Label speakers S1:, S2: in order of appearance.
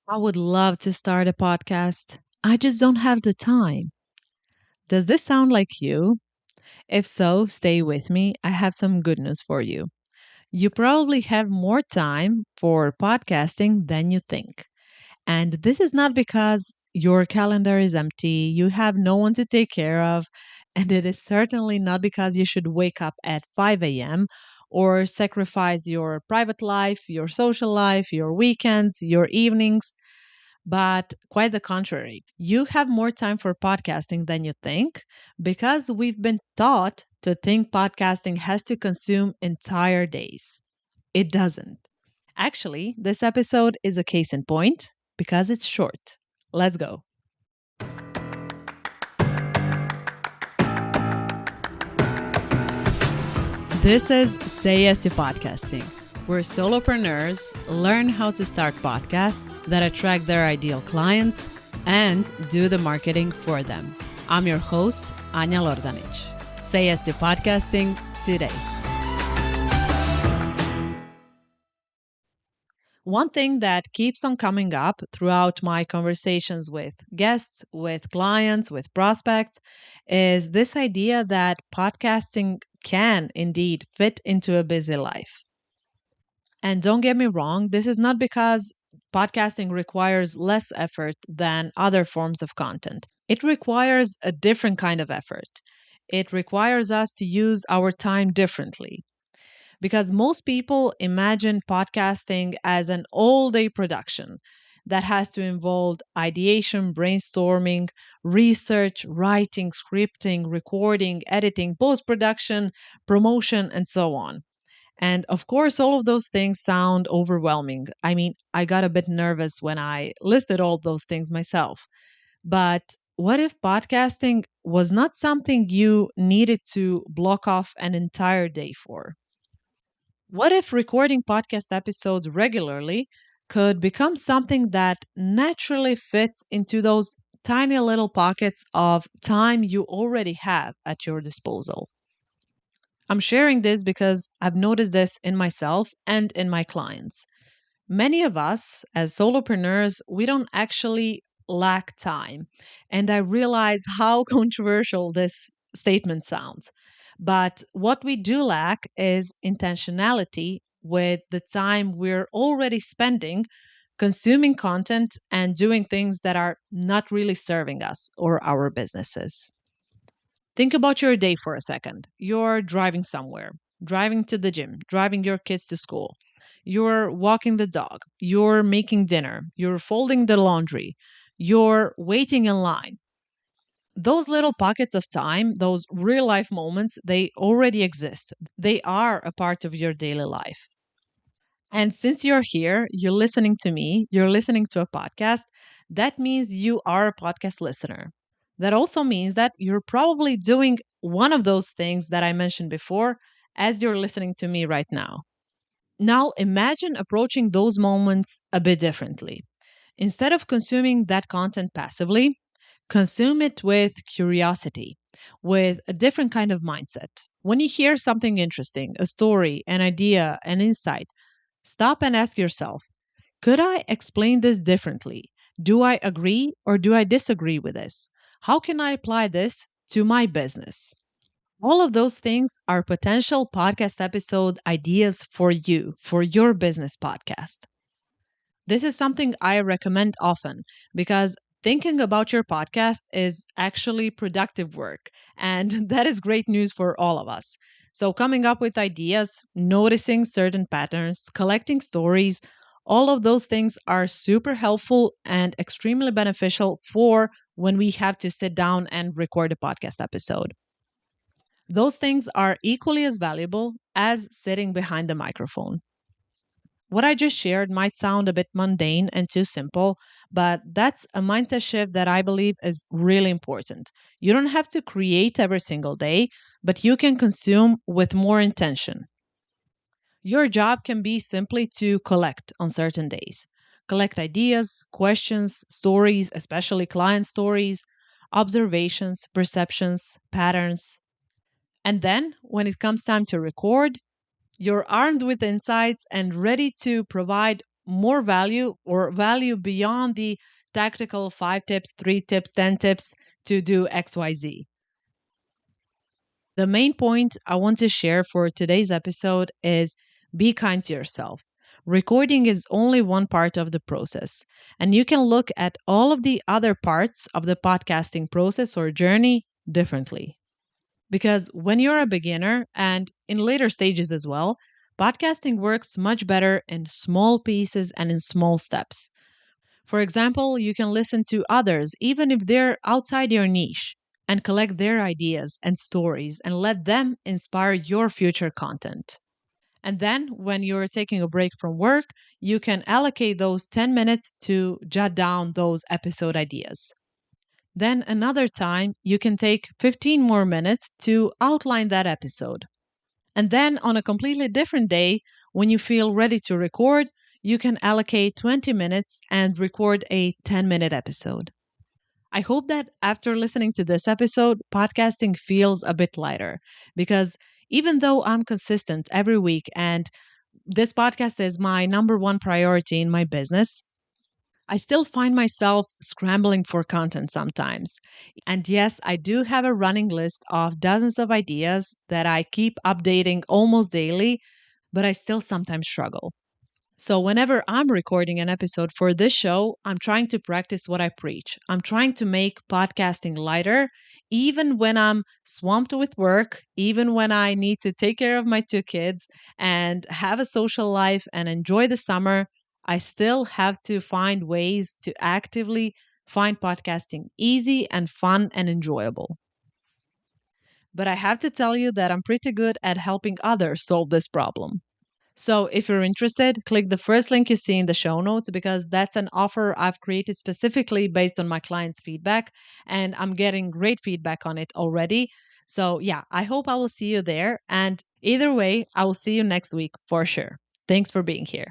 S1: I would love to start a podcast. I just don't have the time. Does this sound like you? If so, stay with me. I have some good news for you. You probably have more time for podcasting than you think. And this is not because your calendar is empty, you have no one to take care of, and it is certainly not because you should wake up at 5 a.m. or sacrifice your private life, your social life, your weekends, your evenings. But quite the contrary, you have more time for podcasting than you think because we've been taught to think podcasting has to consume entire days. It doesn't. Actually, this episode is a case in point because it's short. Let's go. This is Say Yes to Podcasting, where solopreneurs learn how to start podcasts that attract their ideal clients and do the marketing for them. I'm your host, Anja Lordanic. Say Yes to Podcasting today. One thing that keeps on coming up throughout my conversations with guests, with clients, with prospects is this idea that podcasting can indeed fit into a busy life. And don't get me wrong, this is not because podcasting requires less effort than other forms of content. It requires a different kind of effort. It requires us to use our time differently because most people imagine podcasting as an all day production that has to involve ideation, brainstorming, research, writing, scripting, recording, editing, post production, promotion, and so on. And of course, all of those things sound overwhelming. I mean, I got a bit nervous when I listed all those things myself. But what if podcasting was not something you needed to block off an entire day for? What if recording podcast episodes regularly could become something that naturally fits into those tiny little pockets of time you already have at your disposal? I'm sharing this because I've noticed this in myself and in my clients. Many of us, as solopreneurs, we don't actually lack time. And I realize how controversial this statement sounds. But what we do lack is intentionality with the time we're already spending consuming content and doing things that are not really serving us or our businesses. Think about your day for a second. You're driving somewhere, driving to the gym, driving your kids to school. You're walking the dog. You're making dinner. You're folding the laundry. You're waiting in line. Those little pockets of time, those real life moments, they already exist. They are a part of your daily life. And since you're here, you're listening to me, you're listening to a podcast, that means you are a podcast listener. That also means that you're probably doing one of those things that I mentioned before as you're listening to me right now. Now, imagine approaching those moments a bit differently. Instead of consuming that content passively, consume it with curiosity, with a different kind of mindset. When you hear something interesting, a story, an idea, an insight, stop and ask yourself, could I explain this differently? Do I agree or do I disagree with this? How can I apply this to my business? All of those things are potential podcast episode ideas for you, for your business podcast. This is something I recommend often because thinking about your podcast is actually productive work. And that is great news for all of us. So, coming up with ideas, noticing certain patterns, collecting stories, all of those things are super helpful and extremely beneficial for when we have to sit down and record a podcast episode. Those things are equally as valuable as sitting behind the microphone. What I just shared might sound a bit mundane and too simple, but that's a mindset shift that I believe is really important. You don't have to create every single day, but you can consume with more intention. Your job can be simply to collect on certain days. Collect ideas, questions, stories, especially client stories, observations, perceptions, patterns. And then, when it comes time to record, you're armed with insights and ready to provide more value or value beyond the tactical 5 tips, 3 tips, 10 tips to do XYZ. The main point I want to share for today's episode is be kind to yourself. Recording is only one part of the process, and you can look at all of the other parts of the podcasting process or journey differently. Because when you're a beginner and in later stages as well, podcasting works much better in small pieces and in small steps. For example, you can listen to others, even if they're outside your niche, and collect their ideas and stories and let them inspire your future content. And then, when you're taking a break from work, you can allocate those 10 minutes to jot down those episode ideas. Then, another time, you can take 15 more minutes to outline that episode. And then, on a completely different day, when you feel ready to record, you can allocate 20 minutes and record a 10-minute episode. I hope that after listening to this episode, podcasting feels a bit lighter because even though I'm consistent every week and this podcast is my number one priority in my business, I still find myself scrambling for content sometimes. And yes, I do have a running list of dozens of ideas that I keep updating almost daily, but I still sometimes struggle. So, whenever I'm recording an episode for this show, I'm trying to practice what I preach. I'm trying to make podcasting lighter, even when I'm swamped with work, even when I need to take care of my 2 kids and have a social life and enjoy the summer. I still have to find ways to actively find podcasting easy and fun and enjoyable. But I have to tell you that I'm pretty good at helping others solve this problem. So, if you're interested, click the first link you see in the show notes because that's an offer I've created specifically based on my clients' feedback, and I'm getting great feedback on it already. So, yeah, I hope I will see you there. And either way, I will see you next week for sure. Thanks for being here.